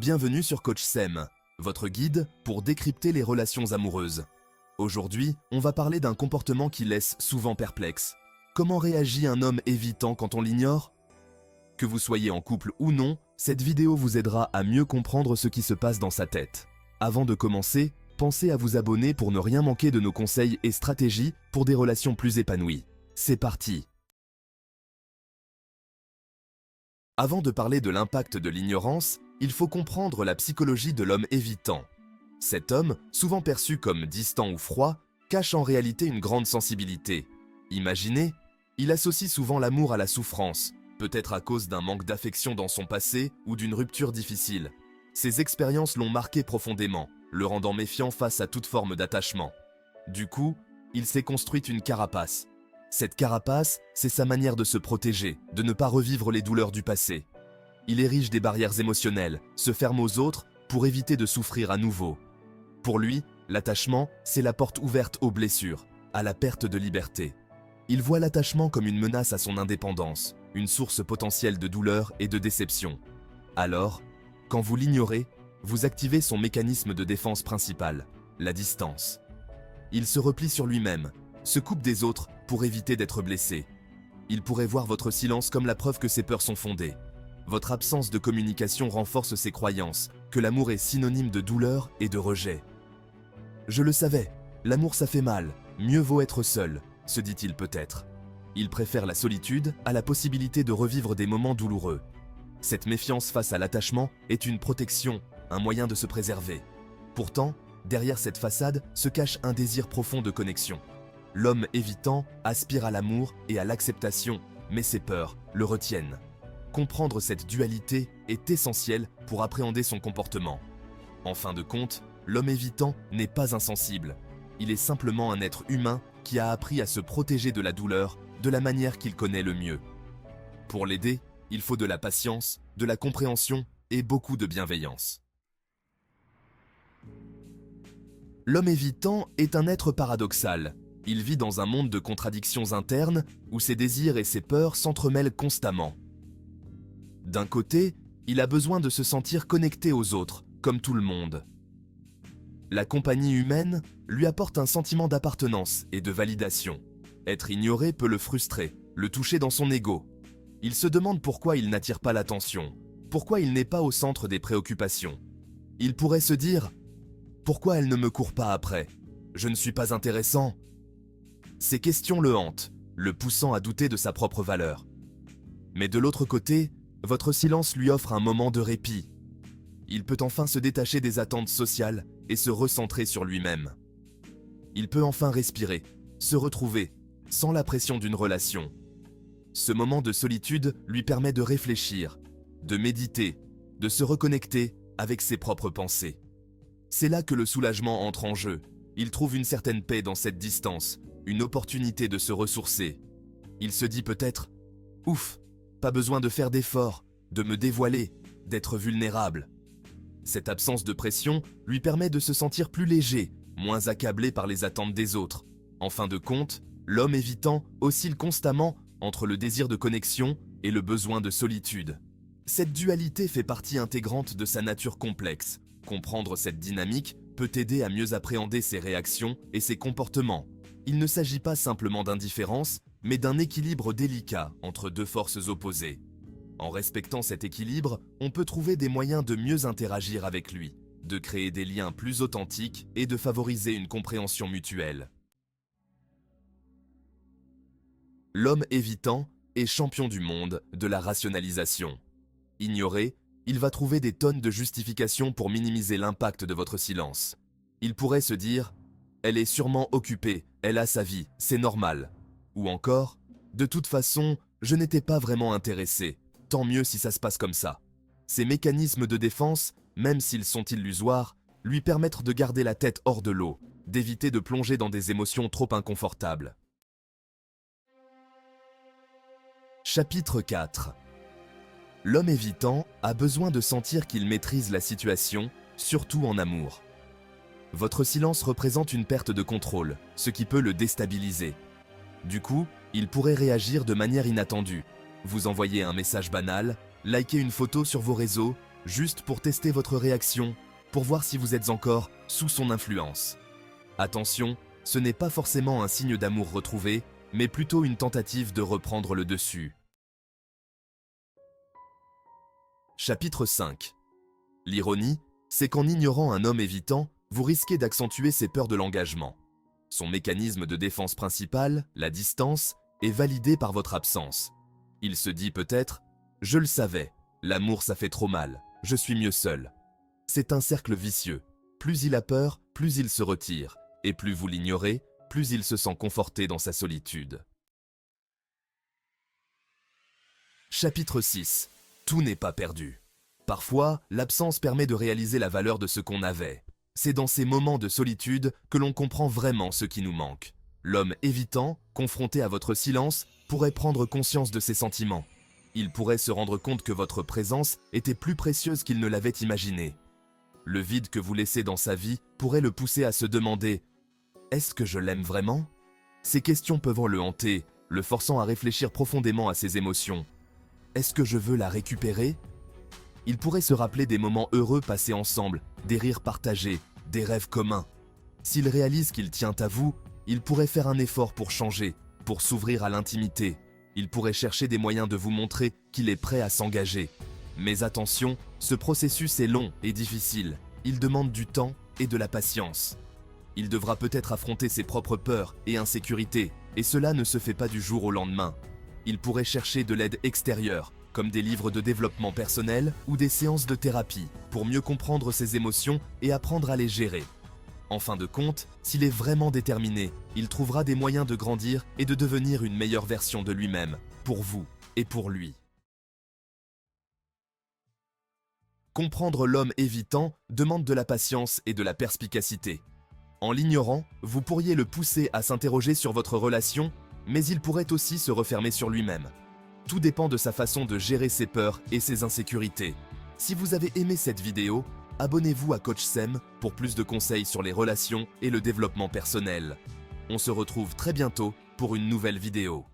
Bienvenue sur Coach Sem, votre guide pour décrypter les relations amoureuses. Aujourd'hui, on va parler d'un comportement qui laisse souvent perplexe. Comment réagit un homme évitant quand on l'ignore? Que vous soyez en couple ou non, cette vidéo vous aidera à mieux comprendre ce qui se passe dans sa tête. Avant de commencer, pensez à vous abonner pour ne rien manquer de nos conseils et stratégies pour des relations plus épanouies. C'est parti! Avant de parler de l'impact de l'ignorance, il faut comprendre la psychologie de l'homme évitant. Cet homme, souvent perçu comme distant ou froid, cache en réalité une grande sensibilité. Imaginez, il associe souvent l'amour à la souffrance, peut-être à cause d'un manque d'affection dans son passé ou d'une rupture difficile. Ces expériences l'ont marqué profondément, le rendant méfiant face à toute forme d'attachement. Du coup, il s'est construit une carapace. Cette carapace, c'est sa manière de se protéger, de ne pas revivre les douleurs du passé. Il érige des barrières émotionnelles, se ferme aux autres pour éviter de souffrir à nouveau. Pour lui, l'attachement, c'est la porte ouverte aux blessures, à la perte de liberté. Il voit l'attachement comme une menace à son indépendance, une source potentielle de douleur et de déception. Alors, quand vous l'ignorez, vous activez son mécanisme de défense principal, la distance. Il se replie sur lui-même, se coupe des autres pour éviter d'être blessé. Il pourrait voir votre silence comme la preuve que ses peurs sont fondées. Votre absence de communication renforce ses croyances, que l'amour est synonyme de douleur et de rejet. Je le savais, l'amour ça fait mal, mieux vaut être seul, se dit-il peut-être. Il préfère la solitude à la possibilité de revivre des moments douloureux. Cette méfiance face à l'attachement est une protection, un moyen de se préserver. Pourtant, derrière cette façade se cache un désir profond de connexion. L'homme évitant aspire à l'amour et à l'acceptation, mais ses peurs le retiennent. Comprendre cette dualité est essentiel pour appréhender son comportement. En fin de compte, l'homme évitant n'est pas insensible. Il est simplement un être humain qui a appris à se protéger de la douleur de la manière qu'il connaît le mieux. Pour l'aider, il faut de la patience, de la compréhension et beaucoup de bienveillance. L'homme évitant est un être paradoxal. Il vit dans un monde de contradictions internes où ses désirs et ses peurs s'entremêlent constamment. D'un côté, il a besoin de se sentir connecté aux autres, comme tout le monde. La compagnie humaine lui apporte un sentiment d'appartenance et de validation. Être ignoré peut le frustrer, le toucher dans son ego. Il se demande pourquoi il n'attire pas l'attention, pourquoi il n'est pas au centre des préoccupations. Il pourrait se dire « Pourquoi elle ne me court pas après? Je ne suis pas intéressant ?» Ces questions le hantent, le poussant à douter de sa propre valeur. Mais de l'autre côté, votre silence lui offre un moment de répit. Il peut enfin se détacher des attentes sociales et se recentrer sur lui-même. Il peut enfin respirer, se retrouver, sans la pression d'une relation. Ce moment de solitude lui permet de réfléchir, de méditer, de se reconnecter avec ses propres pensées. C'est là que le soulagement entre en jeu. Il trouve une certaine paix dans cette distance, une opportunité de se ressourcer. Il se dit peut-être « Ouf, pas besoin de faire d'efforts, de me dévoiler, d'être vulnérable. » Cette absence de pression lui permet de se sentir plus léger, moins accablé par les attentes des autres. En fin de compte, l'homme évitant oscille constamment entre le désir de connexion et le besoin de solitude. Cette dualité fait partie intégrante de sa nature complexe. Comprendre cette dynamique peut aider à mieux appréhender ses réactions et ses comportements. Il ne s'agit pas simplement d'indifférence, mais d'un équilibre délicat entre deux forces opposées. En respectant cet équilibre, on peut trouver des moyens de mieux interagir avec lui, de créer des liens plus authentiques et de favoriser une compréhension mutuelle. L'homme évitant est champion du monde de la rationalisation. Ignoré, il va trouver des tonnes de justifications pour minimiser l'impact de votre silence. Il pourrait se dire « Elle est sûrement occupée, elle a sa vie, c'est normal ». Ou encore « De toute façon, je n'étais pas vraiment intéressé, tant mieux si ça se passe comme ça ». Ces mécanismes de défense, même s'ils sont illusoires, lui permettent de garder la tête hors de l'eau, d'éviter de plonger dans des émotions trop inconfortables. Chapitre 4. L'homme évitant a besoin de sentir qu'il maîtrise la situation, surtout en amour. Votre silence représente une perte de contrôle, ce qui peut le déstabiliser. Du coup, il pourrait réagir de manière inattendue, vous envoyer un message banal, liker une photo sur vos réseaux juste pour tester votre réaction, pour voir si vous êtes encore sous son influence. Attention, ce n'est pas forcément un signe d'amour retrouvé, mais plutôt une tentative de reprendre le dessus. Chapitre 5. L'ironie, c'est qu'en ignorant un homme évitant, vous risquez d'accentuer ses peurs de l'engagement. Son mécanisme de défense principal, la distance, est validé par votre absence. Il se dit peut-être « Je le savais, l'amour ça fait trop mal, je suis mieux seul ». C'est un cercle vicieux. Plus il a peur, plus il se retire, et plus vous l'ignorez, plus il se sent conforté dans sa solitude. Chapitre 6. Tout n'est pas perdu. Parfois, l'absence permet de réaliser la valeur de ce qu'on avait. C'est dans ces moments de solitude que l'on comprend vraiment ce qui nous manque. L'homme évitant, confronté à votre silence, pourrait prendre conscience de ses sentiments. Il pourrait se rendre compte que votre présence était plus précieuse qu'il ne l'avait imaginé. Le vide que vous laissez dans sa vie pourrait le pousser à se demander « Est-ce que je l'aime vraiment ?» Ces questions peuvent le hanter, le forçant à réfléchir profondément à ses émotions. Est-ce que je veux la récupérer ? Il pourrait se rappeler des moments heureux passés ensemble, des rires partagés, des rêves communs. S'il réalise qu'il tient à vous, il pourrait faire un effort pour changer, pour s'ouvrir à l'intimité. Il pourrait chercher des moyens de vous montrer qu'il est prêt à s'engager. Mais attention, ce processus est long et difficile. Il demande du temps et de la patience. Il devra peut-être affronter ses propres peurs et insécurités, et cela ne se fait pas du jour au lendemain. Il pourrait chercher de l'aide extérieure, comme des livres de développement personnel ou des séances de thérapie, pour mieux comprendre ses émotions et apprendre à les gérer. En fin de compte, s'il est vraiment déterminé, il trouvera des moyens de grandir et de devenir une meilleure version de lui-même, pour vous et pour lui. Comprendre l'homme évitant demande de la patience et de la perspicacité. En l'ignorant, vous pourriez le pousser à s'interroger sur votre relation, mais il pourrait aussi se refermer sur lui-même. Tout dépend de sa façon de gérer ses peurs et ses insécurités. Si vous avez aimé cette vidéo, abonnez-vous à Coach Sem pour plus de conseils sur les relations et le développement personnel. On se retrouve très bientôt pour une nouvelle vidéo.